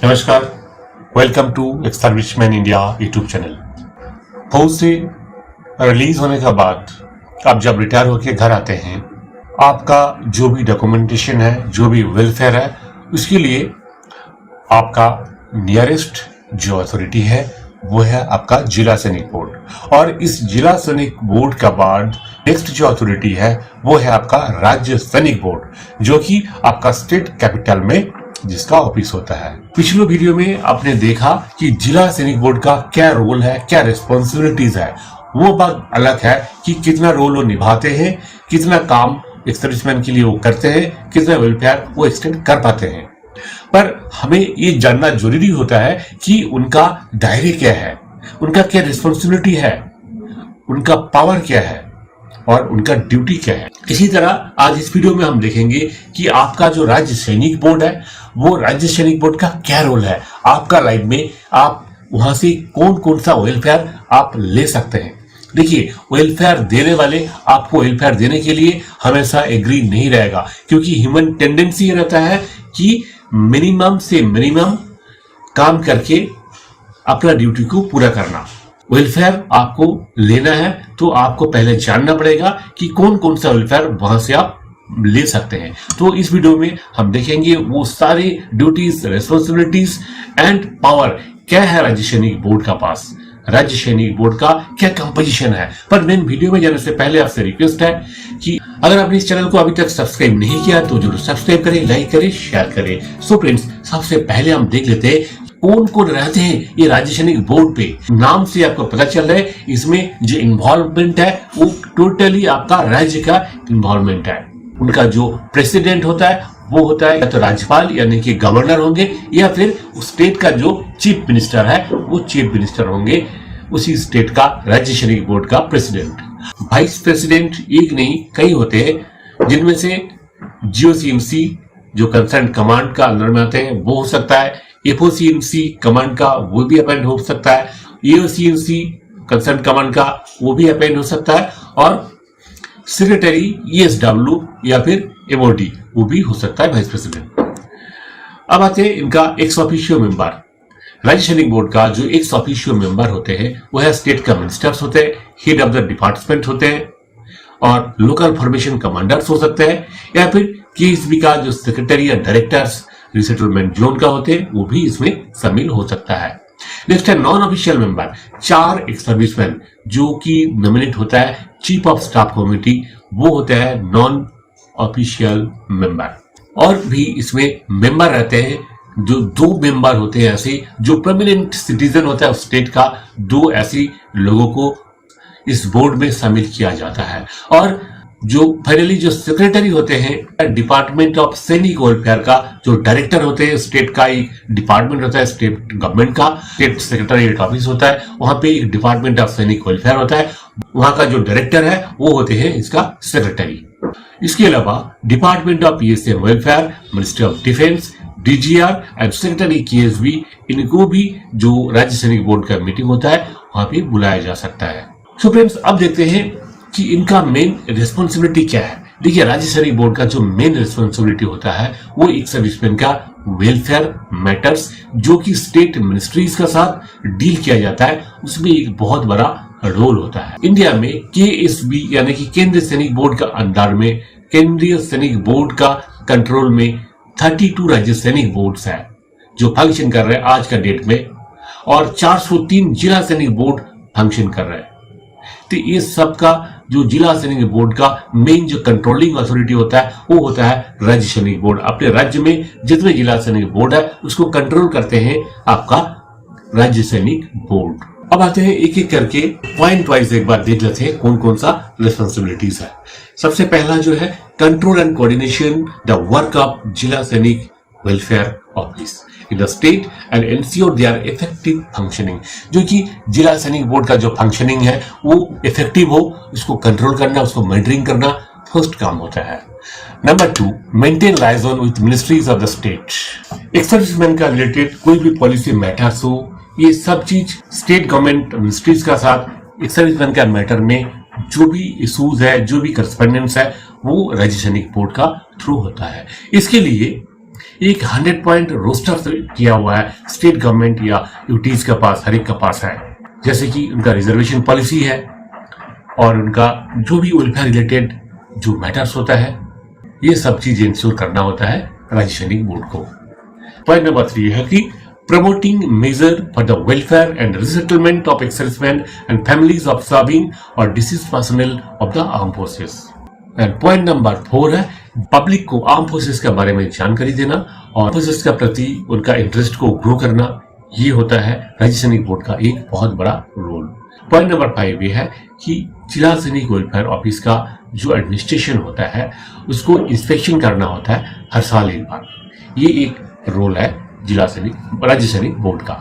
नमस्कार, welcome to ex serviceman India YouTube channel. फौज से रिलीज होने के बाद आप जब रिटायर होकर घर आते हैं, आपका जो भी डॉक्यूमेंटेशन है, जो भी वेलफेयर है, उसके लिए आपका नियरेस्ट जो अथॉरिटी है वो है आपका जिला सैनिक बोर्ड। और इस जिला सैनिक बोर्ड का बाद नेक्स्ट जो अथॉरिटी है वो है आपका राज्य सैनिक बोर्ड, जो कि आपका स्टेट कैपिटल में जिसका ऑफिस होता है। पिछले वीडियो में आपने देखा कि जिला सैनिक बोर्ड का क्या रोल है, क्या रिस्पॉन्सिबिलिटीज है। वो बात अलग है कि कितना रोल वो निभाते हैं, कितना काम एक सर्विसमैन के लिए वो करते हैं, कितना वेलफेयर वो एक्सटेंड कर पाते हैं। पर हमें ये जानना जरूरी होता है कि उनका दायरे क्या है, उनका क्या रिस्पॉन्सिबिलिटी है, उनका पावर क्या है और उनका ड्यूटी क्या है। इसी तरह आज इस वीडियो में हम देखेंगे कि आपका जो राज्य सैनिक बोर्ड है वो राज्य सैनिक बोर्ड का क्या रोल है, आपका लाइफ में आप वहां से कौन कौन सा वेलफेयर आप ले सकते हैं। देखिए, वेलफेयर देने वाले आपको वेलफेयर देने के लिए हमेशा एग्री नहीं रहेगा, क्योंकि ह्यूमन टेंडेंसी ये रहता है कि मिनिमम से मिनिमम काम करके अपना ड्यूटी को पूरा करना। वेलफेयर आपको लेना है तो आपको पहले जानना पड़ेगा कि कौन कौन सा वेलफेयर वहां से आप ले सकते हैं। तो इस वीडियो में हम देखेंगे वो सारे ड्यूटीज, रिस्पॉन्सिबिलिटीज एंड पावर क्या है राज्य सैनिक बोर्ड का पास, राज्य सैनिक बोर्ड का क्या कंपोजिशन है। पर मेन वीडियो में जाने से पहले आपसे रिक्वेस्ट है कि अगर आपने इस चैनल को अभी तक सब्सक्राइब नहीं किया तो जरूर सब्सक्राइब करें, लाइक करें, शेयर करें। सो फ्रेंड्स, सबसे पहले हम देख लेते हैं कौन कौन रहते हैं ये राज्य सैनिक बोर्ड पे। नाम से आपको पता चल रहा है इसमें जो इन्वॉल्वमेंट है वो टोटली आपका राज्य का इन्वॉल्वमेंट है। उनका जो प्रेसिडेंट होता है वो होता है या तो राज्यपाल यानी कि गवर्नर होंगे, या फिर स्टेट का जो चीफ मिनिस्टर है वो चीफ मिनिस्टर होंगे, उसी स्टेट का राज्य सैनिक बोर्ड का प्रेसिडेंट। वाइस प्रेसिडेंट एक नहीं कई होते हैं, जिनमें से जीओसीएमसी जो कंसर्न कमांड का अंदर में आते हैं वो हो सकता है, एफओसीएमसी कमांड का वो भी अपॉइंट हो सकता है, एओसीएमसी कंसर्न कमांड का वो भी अपॉइंट हो सकता है, और सेक्रेटरी ईएसडब्ल्यू या फिर एमओडी वो भी हो सकता है वाइस प्रेसिडेंट। अब आते हैं इनका एक्स ऑफिशियो मेंबर। राज्य सैनिक बोर्ड का जो एक्स ऑफिशियो मेंबर होते हैं वो है स्टेट का मिनिस्टर्स होते हैं, हेड ऑफ द डिपार्टमेंट होते हैं, और लोकल फॉर्मेशन कमांडर्स हो सकते हैं, या फिर केएसबी का जो सेक्रेटरी या डायरेक्टर्स रिसेटलमेंट जोन का होते हैं वो भी इसमें शामिल हो सकता है। नेक्स्ट है non official member, 4 ex serviceman जो कि नॉमिनेट होता है चीफ ऑफ स्टाफ कमिटी, वो होता है नॉन ऑफिशियल मेंबर। और भी इसमें मेंबर रहते हैं जो 2 मेंबर होते हैं ऐसे जो परमानेंट सिटीजन होता है स्टेट का, 2 ऐसे लोगों को इस बोर्ड में शामिल किया जाता है। और जो फाइनली जो सेक्रेटरी होते हैं डिपार्टमेंट ऑफ सैनिक वेलफेयर का, जो डायरेक्टर होते हैं स्टेट का एक डिपार्टमेंट होता है स्टेट गवर्नमेंट का, स्टेट सेक्रेटरीट ऑफिस होता है, वहां पे एक डिपार्टमेंट ऑफ सैनिक वेलफेयर होता है, वहां का जो डायरेक्टर है वो होते हैं इसका सेक्रेटरी। इसके अलावा department of PSM welfare, ministry of defence, DGR and secretary KSB, इनको भी जो राज्य सैनिक बोर्ड का मीटिंग होता है वहां पे बुलाया जा सकता है। सो फ्रेंड्स, अब देखते हैं कि इनका मेन रिस्पॉन्सिबिलिटी क्या है। देखिए, राज्य सैनिक बोर्ड का जो मेन रिस्पॉन्सिबिलिटी होता है वो एक सर्विसमैन का वेलफेयर मैटर्स जो कि स्टेट मिनिस्ट्रीज का साथ डील किया जाता है, उसमें एक बहुत बड़ा रोल होता है। इंडिया में केएसबी यानी कि केंद्रीय सैनिक बोर्ड का अंडर में, केंद्रीय सैनिक बोर्ड का कंट्रोल में 32 राज्य सैनिक बोर्ड्स है जो फंक्शन कर रहे हैं आज का डेट में, और 403 जिला सैनिक बोर्ड फंक्शन कर रहे हैं। तो ये सब का जो जिला सैनिक बोर्ड का मेन जो कंट्रोलिंग अथॉरिटी होता है वो होता है राज्य सैनिक बोर्ड। अपने राज्य में जितने जिला सैनिक बोर्ड है उसको कंट्रोल करते हैं आपका राज्य सैनिक बोर्ड। अब आते हैं एक एक करके पॉइंट वाइज एक बार देख लेते हैं कौन कौन सा रिस्पॉन्सिबिलिटीज है। सबसे पहला जो है control and coordination the work of जिला सैनिक welfare office in the state and ensure they are effective functioning. जो कि जिला सैनिक बोर्ड का जो फंक्शनिंग है वो इफेक्टिव हो, उसको कंट्रोल करना, उसको मॉनिटरिंग करना फर्स्ट काम होता है। Number 2, maintain liaison with ministries of the state. एक सर्विसमैन का रिलेटेड कोई भी पॉलिसी मैटर्स हो, ये सब चीज स्टेट गवर्नमेंट मिनिस्ट्रीज का साथ एक सर्विसमैन का मैटर में जो भी इशूज है, जो भी करस्पेंडेंस है, वो राज्य सैनिक बोर्ड का थ्रू होता है। इसके लिए एक 100 पॉइंट रोस्टर किया हुआ है स्टेट गवर्नमेंट या यूटीज के पास, हर एक के पास है। जैसे कि उनका रिजर्वेशन पॉलिसी है और उनका जो भी वेलफेयर रिलेटेड जो मैटर्स होता है, ये सब चीजें इंश्योर करना होता है राज्य सैनिक बोर्ड को। पॉइंट नंबर 3 है कि promoting measure for the welfare and resettlement of ex-servicemen and families of serving or deceased personnel of the armed forces. And point number 4 है पब्लिक को आर्म फोर्सेस के बारे में जानकारी देना और फोर्सेस के प्रति उनका इंटरेस्ट को ग्रो करना। ये होता है राज्य सैनिक बोर्ड का एक बहुत बड़ा रोल। पॉइंट नंबर 5 ये है कि जिला सैनिक वेलफेयर ऑफिस का जो एडमिनिस्ट्रेशन होता है उसको इंस्पेक्शन करना होता है हर साल एक बार। ये एक रोल है राज्य सैनिक बोर्ड का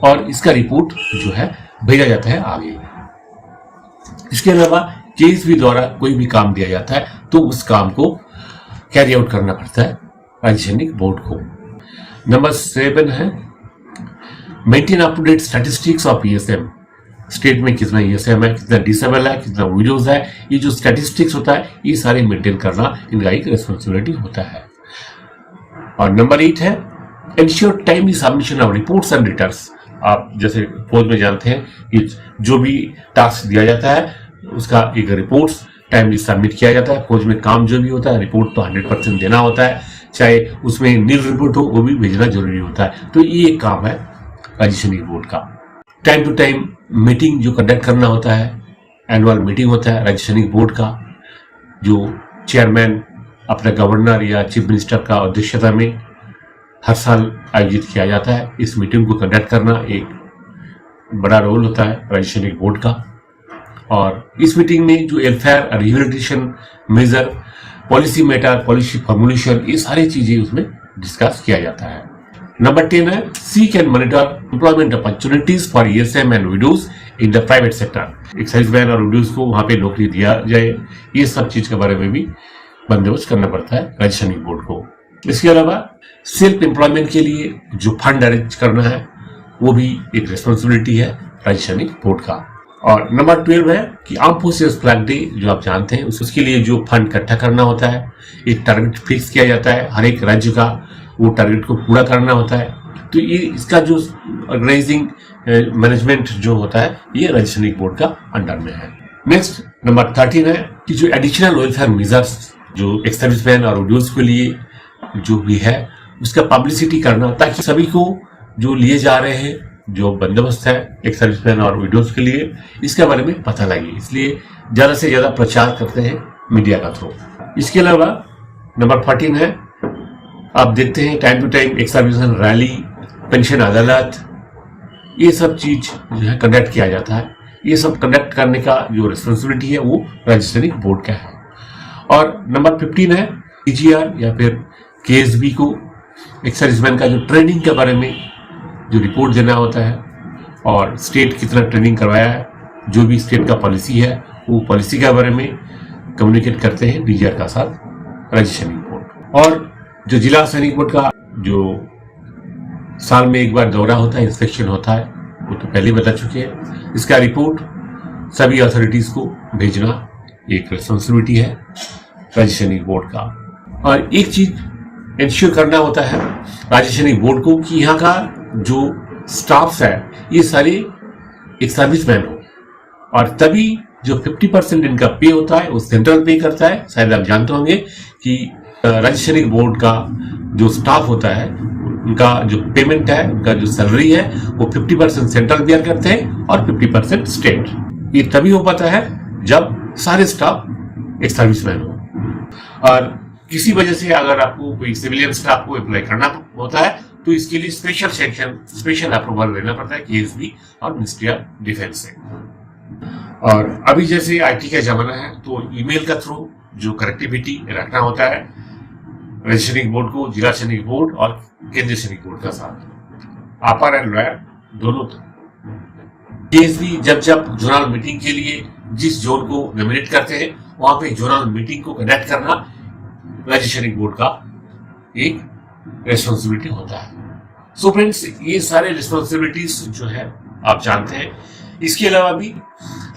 और इसका रिपोर्ट जो है भेजा जाता है आगे। इसके अलावा केएसबी द्वारा कोई भी काम दिया जाता है तो उस काम को कैरी आउट करना पड़ता है राज्य सैनिक बोर्ड को। नंबर 7 है maintain up to date statistics of ESM. State में कितना ईएसएम है, कितना डिसेबल है, कितना विडोज है, ये जो स्टैटिस्टिक्स होता है ये सारे मेंटेन करना इनका एक रिस्पॉन्सिबिलिटी होता है। और नंबर 8 है ensure timely submission of reports and returns. आप जैसे फौज में जानते हैं कि जो भी टास्क दिया जाता है उसका एक रिपोर्ट्स टाइमली सबमिट किया जाता है। फौज में काम जो भी होता है रिपोर्ट तो 100% देना होता है, चाहे उसमें नील रिपोर्ट हो वो भी भेजना जरूरी होता है। तो ये एक काम है राज्य सैनिक बोर्ड का। टाइम टू टाइम मीटिंग जो कंडक्ट करना होता है, एनुअल मीटिंग होता है राज्य सैनिक बोर्ड का, जो चेयरमैन अपना गवर्नर या चीफ मिनिस्टर का अध्यक्षता में हर साल आयोजित किया जाता है। इस मीटिंग को कंडक्ट करना एक बड़ा रोल होता है राज्य सैनिक बोर्ड का। और इस मीटिंग में जो welfare rehabilitation measure, policy matter, policy formulation, ये सारी चीजें उसमें डिस्कस किया जाता है। नंबर 10 है seek and monitor employment opportunities for ESM and widows in the private sector. Exservicemen और विडोज को वहां पे नौकरी दिया जाए, ये सब चीज के बारे में भी बंदोबस्त करना पड़ता है राज्य सैनिक बोर्ड को। इसके अलावा सेल्फ एम्प्लॉयमेंट के लिए जो फंड अरेंज करना है वो भी एक रिस्पॉन्सिबिलिटी है राज्य सैनिक बोर्ड का। और नंबर 12 है कि आर्म फोर्सेस फ्लैग डे जो आप जानते हैं उसके लिए जो फंड इकट्ठा करना होता है, एक टारगेट फिक्स किया जाता है हर एक राज्य का, वो टारगेट को पूरा करना होता है। तो ये इसका जो ऑर्गेनाइजिंग मैनेजमेंट जो होता है ये राज्य सैनिक बोर्ड का अंडर में है। नेक्स्ट नंबर 13 है कि जो एडिशनल वेलफेयर मेजर्स जो एक्स सर्विसमैन और विडोज के लिए जो भी है उसका पब्लिसिटी करना, ताकि सभी को जो लिए जा रहे हैं जो बंदोबस्त है एक्स सर्विसमैन और विडोज के लिए इसके बारे में पता लगे, इसलिए ज्यादा से ज्यादा प्रचार करते हैं मीडिया का थ्रू। इसके अलावा नंबर 14 है आप देखते हैं time to time ex serviceman rally, pension अदालत, ये सब चीज जो है कंडक्ट किया जाता है। ये सब कंडक्ट करने का जो रिस्पॉन्सिबिलिटी है वो राज्य सैनिक बोर्ड का है। और नंबर 15 है ईजीआर या फिर केएसबी को एक्स सर्विसमैन का जो ट्रेनिंग के बारे में जो रिपोर्ट देना होता है और स्टेट कितना ट्रेनिंग करवाया है, जो भी स्टेट का पॉलिसी है वो पॉलिसी के बारे में कम्युनिकेट करते हैं डीजीआर का साथ राज्य सैनिक बोर्ड। और जो जिला सैनिक बोर्ड का जो साल में एक बार दौरा होता है, इंस्पेक्शन होता है, वो तो पहले बता चुके हैं। इसका रिपोर्ट सभी अथॉरिटीज को भेजना एक रिस्पॉन्सिबिलिटी है राज्य सैनिक बोर्ड का। और एक चीज इंश्योर करना होता है राज्य सैनिक बोर्ड को कि यहाँ का जो स्टाफ है ये सारे एक सर्विसमैन हो, और तभी जो 50% इनका पे होता है वो सेंट्रल पे करता है। शायद आप जानते होंगे कि राज्य सैनिक बोर्ड का जो स्टाफ होता है उनका जो पेमेंट है, उनका जो सैलरी है वो 50% सेंट्रल बियर करते हैं और 50% स्टेट। ये तभी हो पाता है जब सारे स्टाफ एक सर्विसमैन हो। और किसी वजह से अगर आपको कोई सिविलियन स्टाफ को अप्लाई करना होता है तो इसके लिए स्पेशल सेक्शन, स्पेशल अप्रूवल लेना पड़ता है केएसबी और मिनिस्ट्री ऑफ डिफेंस से। और अभी जैसे आईटी का जमाना है तो ईमेल का थ्रू जो कनेक्टिविटी रखना होता है राज्य सैनिक बोर्ड को, जिला सैनिक बोर्ड और केंद्रीय सैनिक बोर्ड का साथ, अपर एंड लोअर दोनों। केएसबी जब जब जोनल मीटिंग के लिए जिस जोन को नॉमिनेट करते हैं वहां पे जोनल मीटिंग को कंडक्ट करना राज्य सैनिक बोर्ड का एक रेस्पॉन्सिबिलिटी होता है। सो फ्रेंड्स, ये सारे रिस्पॉन्सिबिलिटीज जो है आप जानते हैं। इसके अलावा भी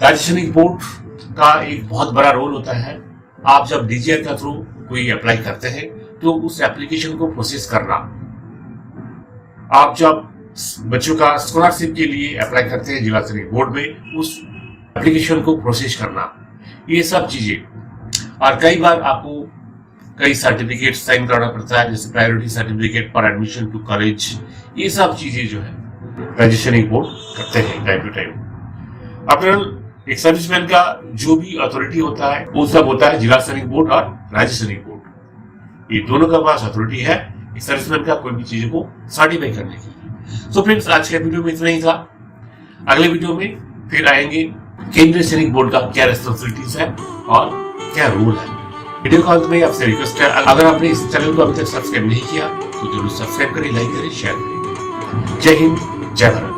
राज्य सैनिक बोर्ड का एक बहुत बड़ा रोल होता है। आप जब डीजीआर का थ्रू कोई अप्लाई करते हैं तो उस एप्लीकेशन को प्रोसेस करना, आप जब बच्चों का स्कॉलरशिप के लिए अप्लाई करते हैं जिला स्तरीय बोर्ड में, उस एप्लीकेशन को प्रोसेस करना, ये सब चीजें। और कई बार आपको कई सर्टिफिकेट साइन करना पड़ता है, जैसे priority certificate for admission to college, ये सब चीजें जो है रजिस्ट्रेशन बोर्ड करते हैं टाइम टू टाइम। अपना एक सर्विसमैन का जो भी अथॉरिटी होता है वो सब होता है जिला स्तरीय बोर्ड और राज्य स्तरीय बोर्ड, ये दोनों का पास अथॉरिटी है एक सर्विसमैन का कोई भी चीजों को सर्टिफाई करने की। सो फ्रेंड्स, आज के वीडियो में इतना ही था। अगले वीडियो में फिर आएंगे केंद्रीय सैनिक बोर्ड का क्या रिस्पॉन्सिबिलिटीज है और क्या रूल है। वीडियो के अंत में आपसे रिक्वेस्ट है, अगर आपने इस चैनल को अभी तक सब्सक्राइब नहीं किया तो जरूर सब्सक्राइब करें, लाइक करें, शेयर करें। जय हिंद, जय भारत।